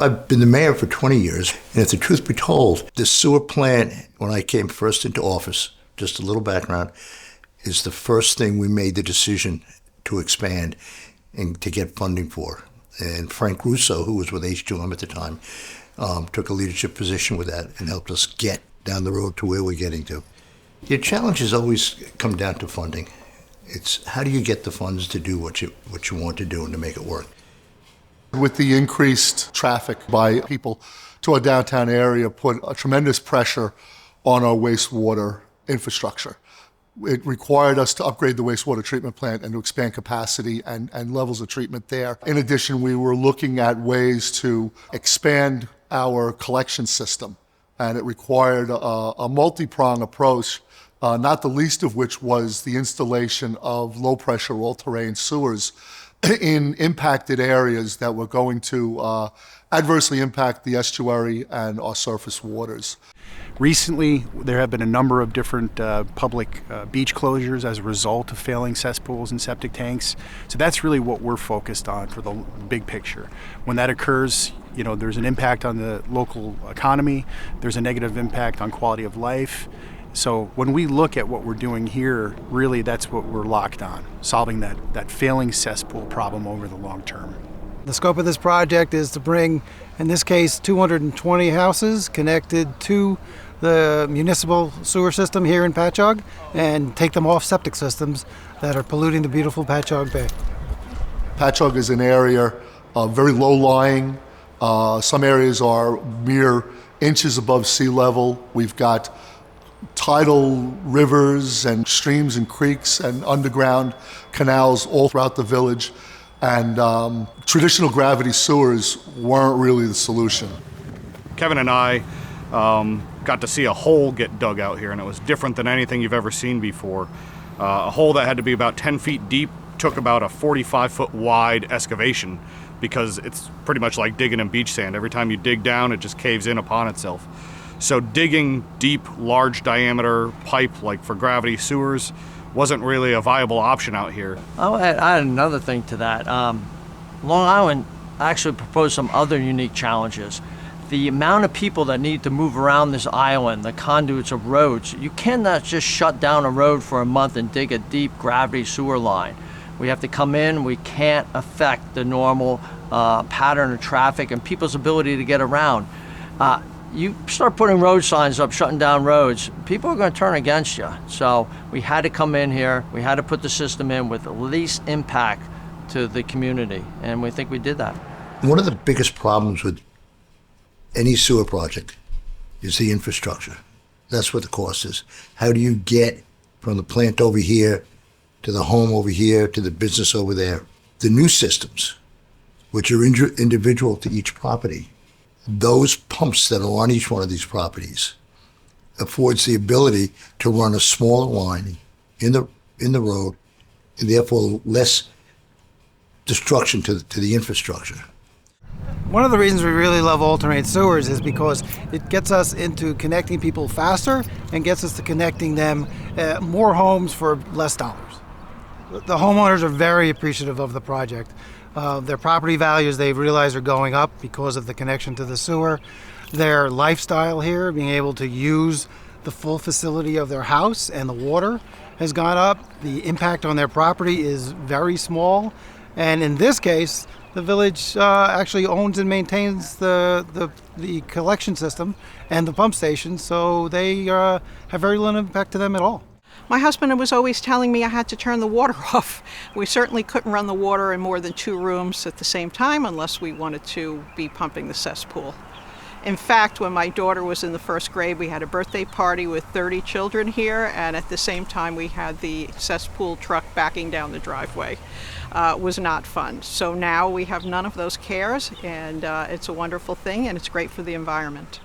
I've been the mayor for 20 years, and if the truth be told, the sewer plant, when I came first into office, just a little background, is the first thing we made the decision to expand and to get funding for. And Frank Russo, who was with H2M at the time, took a leadership position with that and helped us get down the road to where we're getting to. Your challenges always come down to funding. It's how do you get the funds to do what you want to do and to make it work. With the increased traffic by people to our downtown area put a tremendous pressure on our wastewater infrastructure. It required us to upgrade the wastewater treatment plant and to expand capacity and levels of treatment there. In addition, we were looking at ways to expand our collection system, and it required a multi-pronged approach, not the least of which was the installation of low-pressure all-terrain sewers in impacted areas that were going to adversely impact the estuary and our surface waters. Recently, there have been a number of different public beach closures as a result of failing cesspools and septic tanks. So that's really what we're focused on for the big picture. When that occurs, there's an impact on the local economy, there's a negative impact on quality of life. So when we look at what we're doing here, really that's what we're locked on, solving that failing cesspool problem over the long term. The scope of this project is to bring, in this case, 220 houses connected to the municipal sewer system here in Patchogue and take them off septic systems that are polluting the beautiful Patchogue Bay. Patchogue is an area very low-lying. Some areas are mere inches above sea level. We've got tidal rivers and streams and creeks and underground canals all throughout the village. And traditional gravity sewers weren't really the solution. Kevin and I got to see a hole get dug out here, and it was different than anything you've ever seen before. A hole that had to be about 10 feet deep took about a 45-foot wide excavation because it's pretty much like digging in beach sand. Every time you dig down, it just caves in upon itself. So digging deep, large diameter pipe like for gravity sewers wasn't really a viable option out here. I'll add another thing to that. Long Island actually proposed some other unique challenges. The amount of people that need to move around this island, the conduits of roads, you cannot just shut down a road for a month and dig a deep gravity sewer line. We have to come in, we can't affect the normal pattern of traffic and people's ability to get around. You start putting road signs up, shutting down roads, people are going to turn against you. So we had to come in here, we had to put the system in with the least impact to the community, and we think we did that. One of the biggest problems with any sewer project is the infrastructure. That's what the cost is. How do you get from the plant over here to the home over here to the business over there? The new systems, which are individual to each property, those pumps that are on each one of these properties affords the ability to run a smaller line in the road, and therefore less destruction to the infrastructure. One of the reasons we really love alternate sewers is because it gets us into connecting people faster and gets us to connecting them more homes for less dollars. The homeowners are very appreciative of the project. Their property values, they realize, are going up because of the connection to the sewer. Their lifestyle here, being able to use the full facility of their house and the water, has gone up. The impact on their property is very small. And in this case, the village actually owns and maintains the collection system and the pump station, so they have very little impact to them at all. My husband was always telling me I had to turn the water off. We certainly couldn't run the water in more than 2 rooms at the same time unless we wanted to be pumping the cesspool. In fact, when my daughter was in the 1st grade, we had a birthday party with 30 children here, and at the same time we had the cesspool truck backing down the driveway. It was not fun. So now we have none of those cares, and it's a wonderful thing, and it's great for the environment.